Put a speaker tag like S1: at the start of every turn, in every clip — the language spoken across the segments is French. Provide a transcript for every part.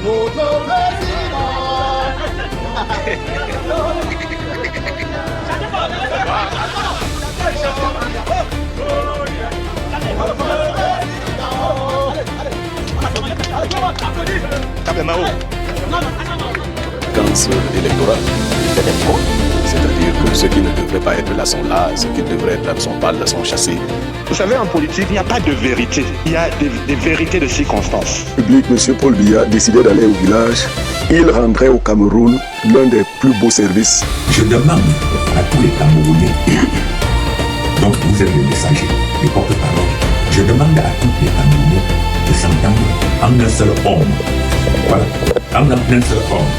S1: notre président.
S2: Séquence électorale, c'est-à-dire que ceux qui ne devraient pas être là sont là, ceux qui devraient être là ne sont pas là, sont chassés.
S3: Vous savez, en politique, il n'y a pas de vérité, il y a des vérités de circonstances.
S2: Le public, M. Paul Biya décidait d'aller au village. Il rendrait au Cameroun l'un des plus beaux services.
S4: Je demande à tous les Camerounais, donc vous êtes les messagers, les porte-parole, je demande à tous les Camerounais de s'entendre en un seul homme. Voilà, en un seul homme,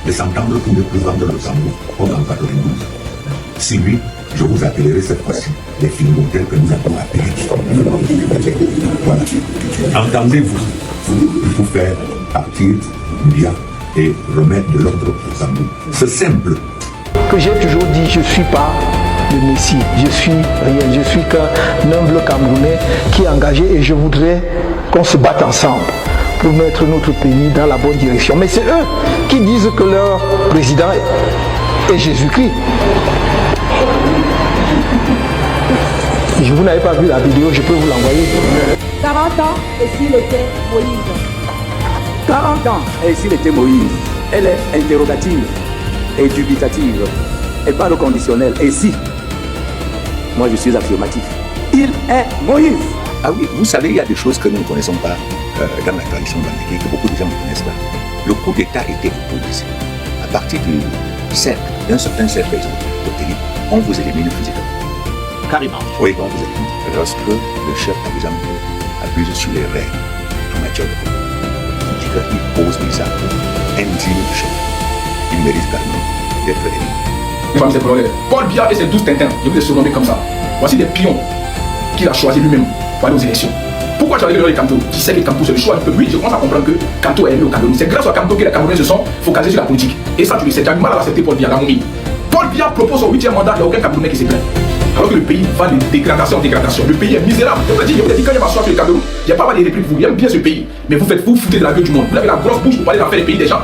S4: de s'entendre pour ne plus vendre le Cameroun comme en 92. Si oui, je vous appellerai cette fois-ci les films tels que nous avons appelés. Voilà. Entendez-vous, il faut faire partir Biya et remettre de l'ordre au Cameroun. C'est simple.
S5: Que j'ai toujours dit, je ne suis pas le Messie, je suis rien, je suis qu'un humble Camerounais qui est engagé et je voudrais qu'on se batte ensemble pour mettre notre pays dans la bonne direction. Mais c'est eux qui disent que leur président est Jésus-Christ. Vous n'avez pas vu la vidéo, je peux vous l'envoyer.
S6: 40 ans et s'il était Moïse.
S7: 40 ans et s'il était Moïse. Elle est interrogative et dubitative. Elle parle au conditionnel. Et si? Moi je suis affirmatif. Il est Moïse.
S4: Ah oui, vous savez, il y a des choses que nous ne connaissons pas dans la tradition bandique, que beaucoup de gens ne connaissent pas. Le coup d'État était imposé. À partir du cercle, d'un certain cercle d'obtenir, on vous élimine physiquement.
S7: Carrément.
S4: Oui, on vous élimine. Lorsque le chef, par exemple, abuse sur les règles en matière de politique, il pose des actes indignes du chef. Il mérite carrément d'être éliminé.
S8: Paul Biya et ses 12 Tintins, je vous ai surnommé comme ça. Voici des pions qu'il a choisi lui-même pour aller aux élections. Pourquoi j'allais le Kanto? Qui sait que Kanto c'est le choix du peuple? Oui, je commence à comprendre que Kanto est aimé au Cameroun. C'est grâce à Kanto que les Camerounais se sont focalisés sur la politique. Et ça, tu le sais, tu as du mal à accepter Paul Biya, la momie. Paul Biya propose son 8e mandat, il n'y a aucun Camerounais qui s'est plaint. Alors que le pays va de dégradation en dégradation. Le pays est misérable. Je vous ai dit quand il va s'asseoir sur le Cameroun, il n'y a pas des répliques, vous aimez bien ce pays. Mais vous foutez de la gueule du monde. Vous avez la grosse bouche pour parler d'affaires des pays des gens.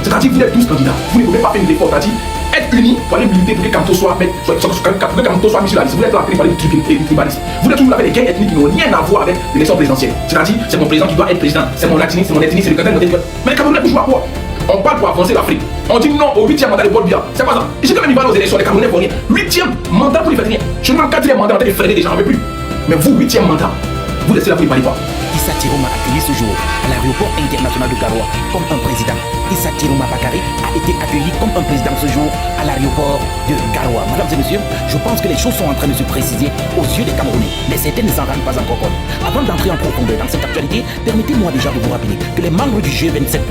S8: C'est-à-dire que vous êtes 12 candidats. Vous ne pouvez pas faire une effort. C'est-à-dire être unis pour aller militer pour que Kanto soit mis sur la liste. Vous êtes en train de parler du tribalisme. Vous êtes toujours avec des gains ethniques qui n'ont rien à voir avec l'élection présidentielle. C'est-à-dire, c'est mon président qui doit être président. C'est mon ethnie, c'est mon ethnie, c'est le candidat de mon ethnie. Mais les Camerounais, vous jouez à quoi? On parle pour avancer l'Afrique. On dit non au 8e mandat de Paul Biya. C'est quoi ça? Ici, quand même, il va aux élections, les Camerounais vont rien. 8e mandat pour les faire rien. Je demande 4e mandat en train de freiner des gens, j'en veux plus. Mais vous, 8e mandat, vous laissez là, vous ne parlez pas.
S9: Issa Tiroma a accueilli ce jour à l'aéroport international de Garoua comme un président. Issa Tiroma Bakary a été accueilli comme un président ce jour à l'aéroport de Garoua. Mesdames et messieurs, je pense que les choses sont en train de se préciser aux yeux des Camerounais, mais certaines ne s'en rendent pas encore compte. Avant d'entrer en profondeur dans cette actualité, permettez-moi déjà de vous rappeler que les membres du G27++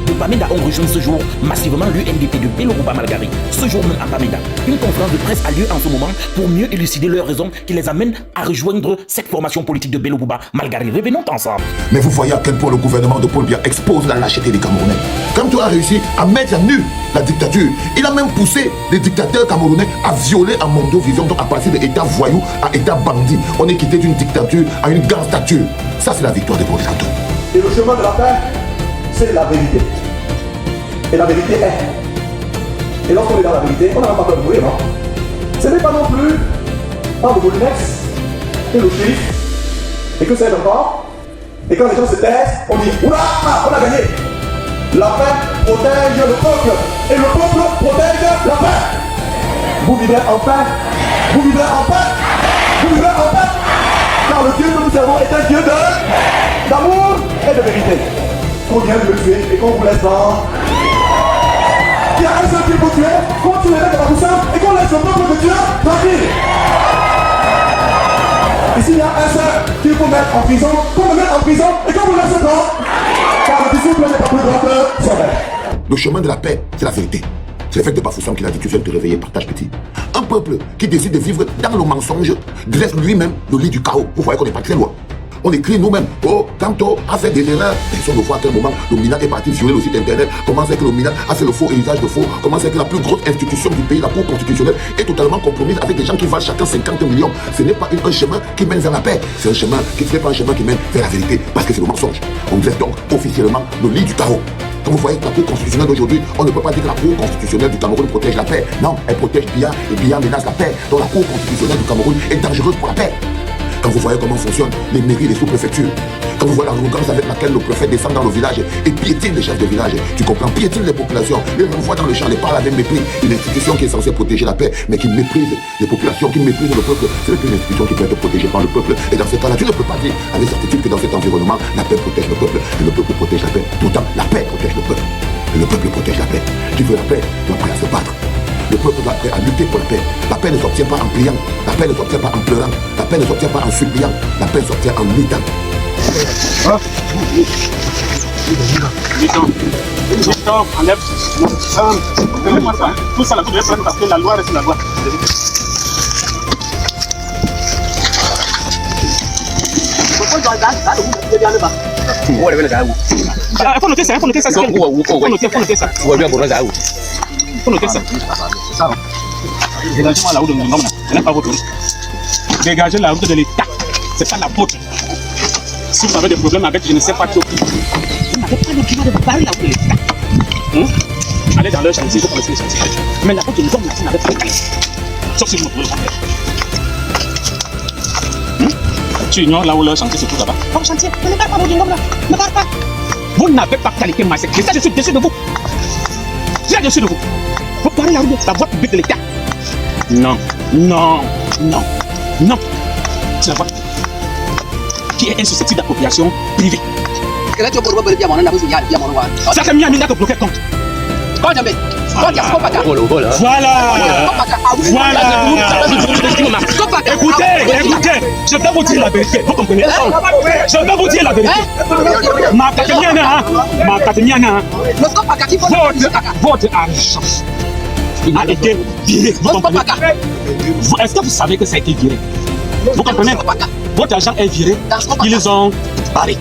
S9: de Bamenda ont rejoint ce jour massivement l'UNDP de Bello-Rouba Malgari. Ce jour même à Bamenda, une conférence de presse a lieu en ce moment pour mieux élucider leurs raisons qui les amènent à rejoindre cette formation politique de Bello-Rouba Malgari. Revenons ensemble.
S4: Mais vous voyez à quel point le gouvernement de Paul Biya expose la lâcheté des Camerounais. Comme tu as réussi à mettre à nu la dictature, il a même poussé les dictateurs camerounais à violer un mondo vision, donc à passer de état voyou à état bandit. On est quitté d'une dictature à une gangstature. Ça, c'est la victoire de Paul Biya.
S1: Et le chemin de la paix, c'est la vérité. Et la vérité est. Et lorsqu'on est dans la vérité, on n'a pas peur de mourir, non? Ce n'est pas non plus par le Molinex et le shérif et que c'est encore. Et quand les gens se taisent, on dit oula, on a gagné. La paix protège le peuple et le peuple protège la paix. Vous vivrez en paix, vous vivrez en paix, vous vivrez en paix. Car le Dieu que nous servons est un Dieu d'amour et de vérité. Qu'on vient de le tuer et qu'on vous laisse vendre. Il y a un seul qui peut tuer, qu'on tue les mecs à tout ça et qu'on laisse le peuple de Dieu tranquille. Et s'il y a un seul qu'il faut mettre en prison, qu'on le mette en prison et qu'on vous laisse prendre. Car le disciple n'est pas plus grand que son maître.
S4: Le chemin de la paix, c'est la vérité. C'est l'effet de Bafoussam qui l'a dit, tu viens de te réveiller, partage petit. Un peuple qui décide de vivre dans le mensonge dresse lui-même le lit du chaos. Vous voyez qu'on n'est pas très loin. On écrit nous-mêmes, oh, Kanto a fait des erreurs. Personne ne voit à quel moment le MINA est parti violer le site internet. Comment c'est que le MINA a fait le faux et l'usage de faux. Comment c'est que la plus grosse institution du pays, la Cour constitutionnelle, est totalement compromise avec des gens qui valent chacun 50 millions. Ce n'est pas un chemin qui mène vers la paix. C'est un chemin qui ne fait pas un chemin qui mène vers la vérité. Parce que c'est le mensonge. On dresse donc officiellement le lit du chaos. Quand vous voyez que la Cour constitutionnelle d'aujourd'hui, on ne peut pas dire que la Cour constitutionnelle du Cameroun protège la paix. Non, elle protège Biya et Biya menace la paix. Donc la Cour constitutionnelle du Cameroun est dangereuse pour la paix. Quand vous voyez comment fonctionnent les mairies, les sous-préfectures, quand vous voyez l'arrogance avec laquelle le préfet descend dans le village et piétine les chefs de village, tu comprends, piétine les populations, les renvoie dans le champ, les parle avec mépris. Une institution qui est censée protéger la paix, mais qui méprise les populations, qui méprise le peuple, c'est une institution qui peut être protégée par le peuple. Et dans ce cas-là, tu ne peux pas dire avec certitude que dans cet environnement, la paix protège le peuple, et le peuple protège la paix. Pourtant, la paix protège le peuple, et le peuple protège la paix. Tu veux la paix, tu es prêt à se battre. Le peuple doit être prêt à lutter pour la paix. La paix ne s'obtient pas en pliant. La paix ne s'obtient pas en pleurant. La paix ne s'obtient pas en suppliant. La paix s'obtient en luttant.
S10: Luttons, enlève. Donnez-moi ça. Tout ça, là, vous devez prendre parce que la loi reste la loi. Il faut noter ça, il faut noter ça. Il faut noter ça. Faut noter ça. Dégagez-moi la route de mon homme, ce n'est pas votre route. Dégagez la route de l'État, c'est pas la vôtre. Si vous avez des problèmes avec je ne sais pas qui, vous n'avez pas le droit de barrer la route de l'État. Allez dans leur chantier, vous connaissez les chantiers. Mais la route de l'homme, vous n'avez pas le droit. Sauf si vous me trouvez le contraire. Tu ignores là où leur chantier se trouve là-bas. Comme chantier, ne me parle pas, votre homme là. Ne parle pas. Vous n'avez pas qualité ma sécurité. Je suis dessus de vous. Je suis dessus de vous. Vous parlez la route de la voie publique de l'État. Non, non, non, non. C'est la voie qui est insusceptible d'appropriation privée. Ça fait mieux à Minda de bloquer le compte. Voilà. Écoutez, je vais vous dire la vérité. Vous comprenez? Je vais vous dire la vérité. Votre argent a été viré. Est-ce que vous savez que ça a été viré? Vous comprenez? Votre argent est viré. Ils ont barré.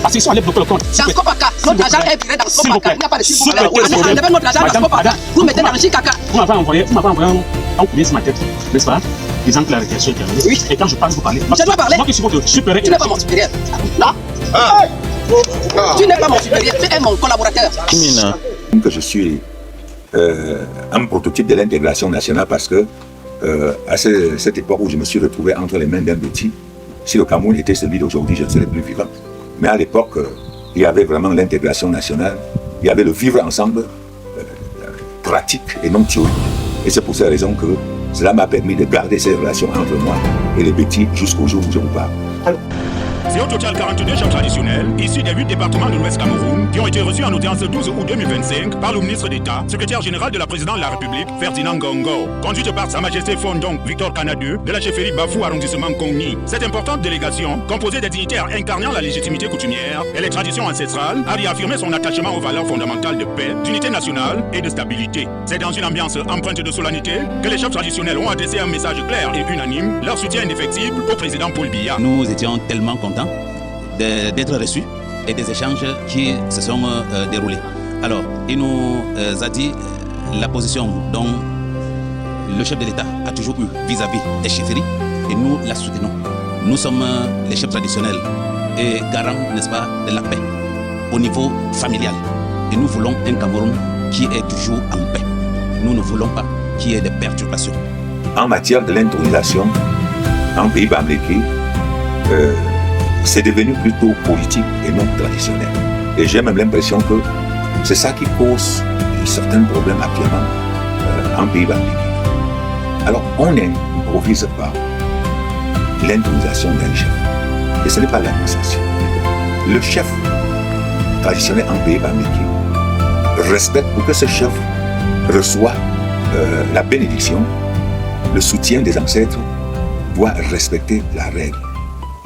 S10: Parce qu'ils sont allés bloquer le compte.
S11: Dans Scopaka, notre argent est viré dans Scopaka. Il n'y a pas de chiffre. Enlevez notre argent dans Scopaka. Vous mettez dans le Chikaka.
S10: Vous m'avez envoyé un courrier sur ma tête, n'est-ce pas? Disant que la récréation est terminée. Oui. Et quand je parle, vous parlez.
S11: Je dois parler.
S10: Moi qui suis votre supérieur.
S11: Tu n'es pas mon supérieur. Non. Tu n'es pas mon supérieur. Tu es mon collaborateur.
S12: Que je suis un prototype de l'intégration nationale parce que à cette époque où je me suis retrouvé entre les mains d'un petit, si le Cameroun était celui d'aujourd'hui, je ne serais plus vivant. Mais à l'époque, il y avait vraiment l'intégration nationale, il y avait le vivre ensemble pratique et non théorique. Et c'est pour cette raison que cela m'a permis de garder ces relations entre moi et les petits jusqu'au jour où je vous parle.
S13: C'est au total 42 chefs traditionnels, issus des 8 départements de l'Ouest Cameroun, qui ont été reçus en audience le 12 août 2025 par le ministre d'État, secrétaire général de la présidente de la République, Ferdinand Gongo, conduite par Sa Majesté Fondong Victor Canadeu de la chefferie Bafou arrondissement Kongni. Cette importante délégation, composée des dignitaires incarnant la légitimité coutumière et les traditions ancestrales, a réaffirmé son attachement aux valeurs fondamentales de paix, d'unité nationale et de stabilité. C'est dans une ambiance empreinte de solennité que les chefs traditionnels ont adressé un message clair et unanime, leur soutien indéfectible au président Paul Biya.
S9: Nous étions tellement contents d'être reçus et des échanges qui se sont déroulés. Alors, il nous a dit la position dont le chef de l'État a toujours eu vis-à-vis des chefferies et nous la soutenons. Nous sommes les chefs traditionnels et garants, n'est-ce pas, de la paix au niveau familial. Et nous voulons un Cameroun qui est toujours en paix. Nous ne voulons pas qu'il y ait des perturbations.
S12: En matière de l'intronisation en pays bamléké, c'est devenu plutôt politique et non traditionnel. Et j'ai même l'impression que c'est ça qui cause certains problèmes actuellement en pays bamléké. Alors, on n'improvise pas l'intronisation d'un chef. Et ce n'est pas l'administration. Le chef traditionnel en pays bamléké respecte pour que ce chef reçoit la bénédiction, le soutien des ancêtres, doit respecter la règle.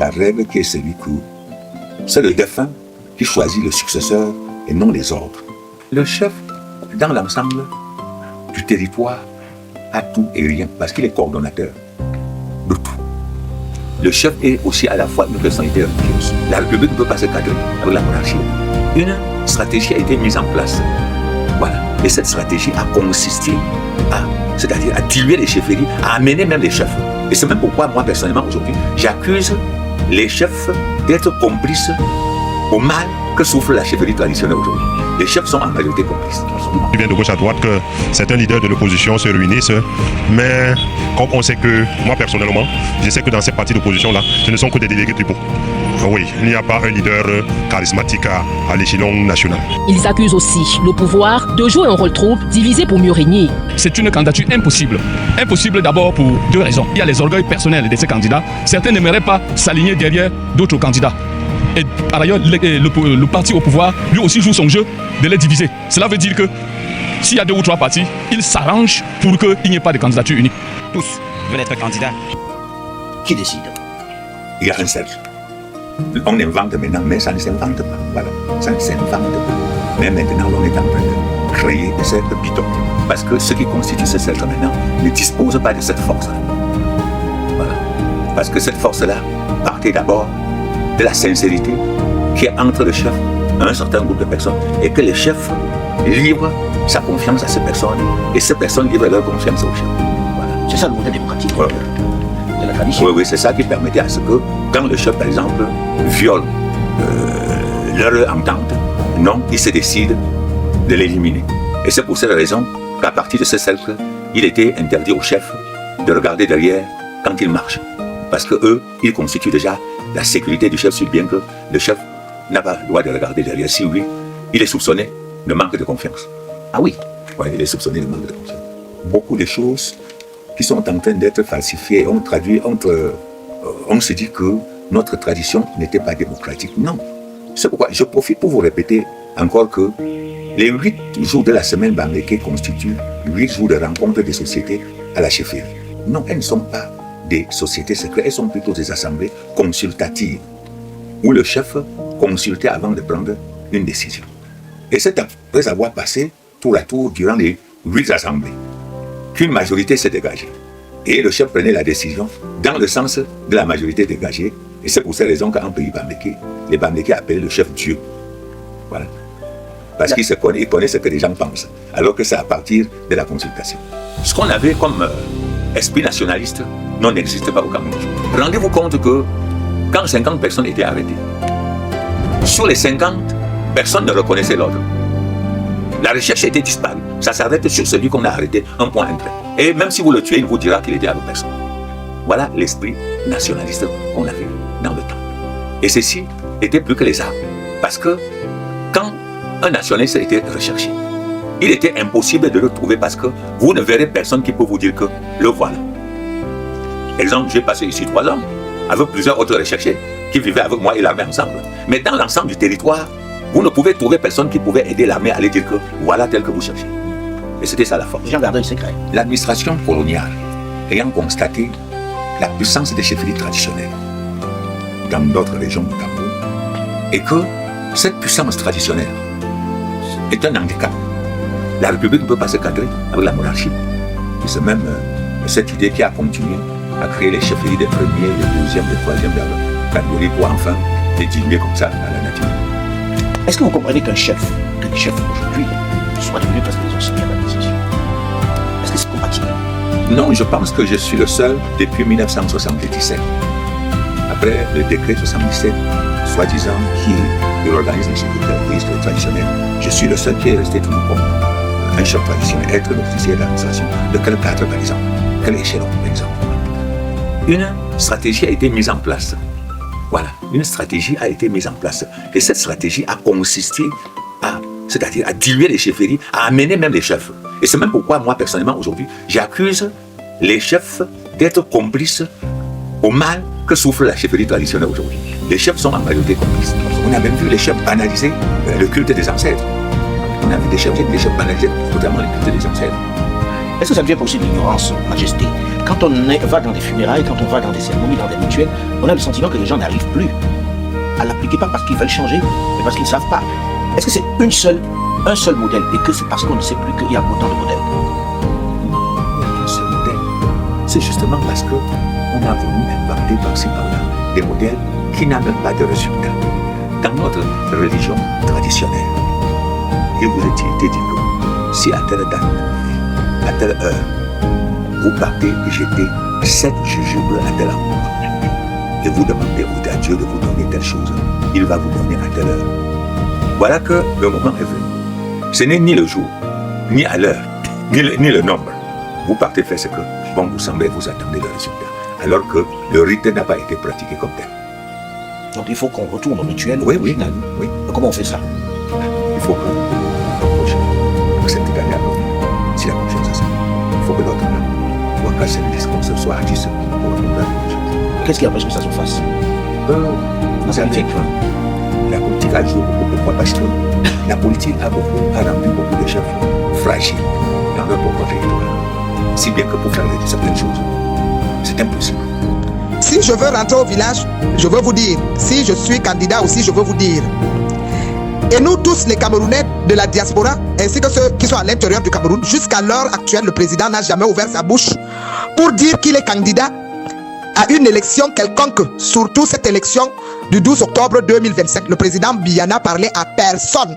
S12: La règle qui est celui que c'est le défunt qui choisit le successeur et non les ordres. Le chef, dans l'ensemble du territoire, a tout et rien parce qu'il est coordonnateur de tout. Le chef est aussi à la fois une personnalité religieuse. La République ne peut pas se cadrer avec la monarchie. Une stratégie a été mise en place. Voilà. Et cette stratégie a consisté c'est-à-dire à diluer les chefferies, à amener même les chefs. Et c'est même pourquoi moi personnellement aujourd'hui, j'accuse les chefs d'être complices au mal que souffre la chefferie traditionnelle aujourd'hui. Les chefs sont en majorité complices.
S14: Il vient de gauche à droite que certains leaders de l'opposition se réunissent, mais comme on sait que, moi personnellement, je sais que dans ces partis d'opposition-là, ce ne sont que des délégués tribaux. Oui, il n'y a pas un leader charismatique à l'échelon national.
S15: Ils accusent aussi le pouvoir de jouer un rôle trouble, divisé pour mieux régner.
S8: C'est une candidature impossible. Impossible d'abord pour deux raisons. Il y a les orgueils personnels de ces candidats. Certains n'aimeraient pas s'aligner derrière d'autres candidats. Et par ailleurs, le parti au pouvoir, lui aussi joue son jeu de les diviser. Cela veut dire que s'il y a 2 ou 3 partis, ils s'arrangent pour qu'il n'y ait pas de candidature unique.
S9: Tous veulent être candidats. Qui décide?
S12: Il y a un seul. On invente maintenant, mais ça ne s'invente pas. Voilà, ça ne s'invente pas. Mais maintenant, on est en train de créer des cercles bidons. Parce que ceux qui constituent ce cercle maintenant ne disposent pas de cette force-là. Voilà. Parce que cette force-là partait d'abord de la sincérité qui est entre le chef et un certain groupe de personnes. Et que le chef livre sa confiance à ces personnes. Et ces personnes livrent leur confiance au chef. Voilà.
S9: C'est ça le modèle démocratique.
S12: Voilà.
S9: De la tradition.
S12: Oui, c'est ça qui permettait à ce que, quand le chef, par exemple, viole leur entente, non, il se décide de l'éliminer. Et c'est pour cette raison qu'à partir de ce cercle, il était interdit au chef de regarder derrière quand il marche. Parce que eux, ils constituent déjà la sécurité du chef, si bien que le chef n'a pas le droit de regarder derrière. Si oui, il est soupçonné de manque de confiance.
S9: Ah oui?
S12: Oui, il est soupçonné de manque de confiance. Beaucoup de choses qui sont en train d'être falsifiées, on se dit que notre tradition n'était pas démocratique. Non. C'est pourquoi je profite pour vous répéter encore que les 8 jours de la semaine Bamléké constituent 8 jours de rencontre des sociétés à la chefferie. Non, elles ne sont pas des sociétés secrètes, elles sont plutôt des assemblées consultatives où le chef consultait avant de prendre une décision. Et c'est après avoir passé tour à tour durant les 8 assemblées qu'une majorité s'est dégagée. Et le chef prenait la décision dans le sens de la majorité dégagée. Et c'est pour cette raison qu'en pays Bamléké, les Bamlékés appellent le chef Dieu. Voilà. Parce qu'il connaît ce que les gens pensent, alors que c'est à partir de la consultation. Ce qu'on avait comme esprit nationaliste n'existe pas au Cameroun. Rendez-vous compte que quand 50 personnes étaient arrêtées, sur les 50, personne ne reconnaissait l'ordre. La recherche était disparue. Ça s'arrête sur celui qu'on a arrêté, un point interne. Et même si vous le tuez, il vous dira qu'il était avec personne. Voilà l'esprit nationaliste qu'on avait dans le temps. Et ceci était plus que les armes. Parce que quand un nationaliste était recherché, il était impossible de le trouver parce que vous ne verrez personne qui peut vous dire que le voilà. Exemple, j'ai passé ici 3 ans avec plusieurs autres recherchés qui vivaient avec moi et l'armée ensemble. Mais dans l'ensemble du territoire, vous ne pouvez trouver personne qui pouvait aider l'armée à aller dire que voilà tel que vous cherchez. Et c'était ça la force.
S9: Les gens gardaient le secret.
S12: L'administration coloniale, ayant constaté la puissance des chefferies traditionnelles dans d'autres régions du Cameroun, et que cette puissance traditionnelle est un handicap. La République ne peut pas se cadrer avec la monarchie. Et c'est même cette idée qui a continué à créer les chefferies des premiers, des deuxièmes, des troisièmes catégories pour enfin les diminuer comme ça à la nature.
S9: Est-ce que vous comprenez qu'un chef aujourd'hui soit devenu presque des auxiliaires d'administration? Est-ce que c'est compatible?
S12: Non, je pense que je suis le seul depuis 1977. Après le décret 77, soi-disant qui est de l'organisme sécuritaire traditionnel, je suis le seul qui est resté toujours comme un chef traditionnel, être l'officier d'administration. De quel cadre, par exemple? Quel échelon, par exemple? Une stratégie a été mise en place. Voilà, une stratégie a été mise en place. Et cette stratégie a consisté c'est-à-dire à diluer les chefferies, à amener même les chefs. Et c'est même pourquoi, moi, personnellement, aujourd'hui, j'accuse les chefs d'être complices au mal que souffre la chefferie traditionnelle aujourd'hui. Les chefs sont en majorité complices. On a même vu les chefs banaliser le culte des ancêtres. On a vu des chefs banaliser totalement le culte des ancêtres.
S9: Est-ce que ça devient possible l'ignorance, Majesté? Quand on va dans des funérailles, quand on va dans des cérémonies, dans des rituels, on a le sentiment que les gens n'arrivent plus à l'appliquer, pas parce qu'ils veulent changer, mais parce qu'ils ne savent pas. Est-ce que c'est un seul modèle et que c'est parce qu'on ne sait plus qu'il y a autant de modèles?
S12: Un seul modèle. C'est justement parce qu'on a voulu inventer par-ci par-là des modèles qui n'ont même pas de résultats. Dans notre religion traditionnelle, il vous est été dit que si à telle date, à telle heure, vous partez et jetez 7 jujubes à tel endroit, et vous demandez à Dieu de vous donner telle chose, il va vous donner à telle heure. Voilà que le moment est venu. Ce n'est ni le jour, ni à l'heure, ni le nombre. Vous partez faire ce que bon vous semblez, vous attendez le résultat. Alors que le rite n'a pas été pratiqué comme tel.
S9: Donc il faut qu'on retourne au rituel
S12: oui,
S9: original.
S12: Oui.
S9: Comment on fait ça?
S12: Il faut que cette année à venir, si la confiance est ça, il faut que l'autre voit qu'à cette discours soit artiste pour la confiance.
S9: Qu'est-ce qui empêche que ça se fasse?
S12: La politique a joué beaucoup. Pourquoi? Parce que la politique a rendu beaucoup de chefs fragiles dans leur propre territoire. Si bien que pour faire certaines choses, c'est impossible.
S16: Si je veux rentrer au village, je veux vous dire, si je suis candidat aussi, je veux vous dire. Et nous tous, les Camerounais de la diaspora, ainsi que ceux qui sont à l'intérieur du Cameroun, jusqu'à l'heure actuelle, le président n'a jamais ouvert sa bouche pour dire qu'il est candidat à une élection quelconque, surtout cette élection du 12 octobre 2025. Le président Biya n'a parlé à personne.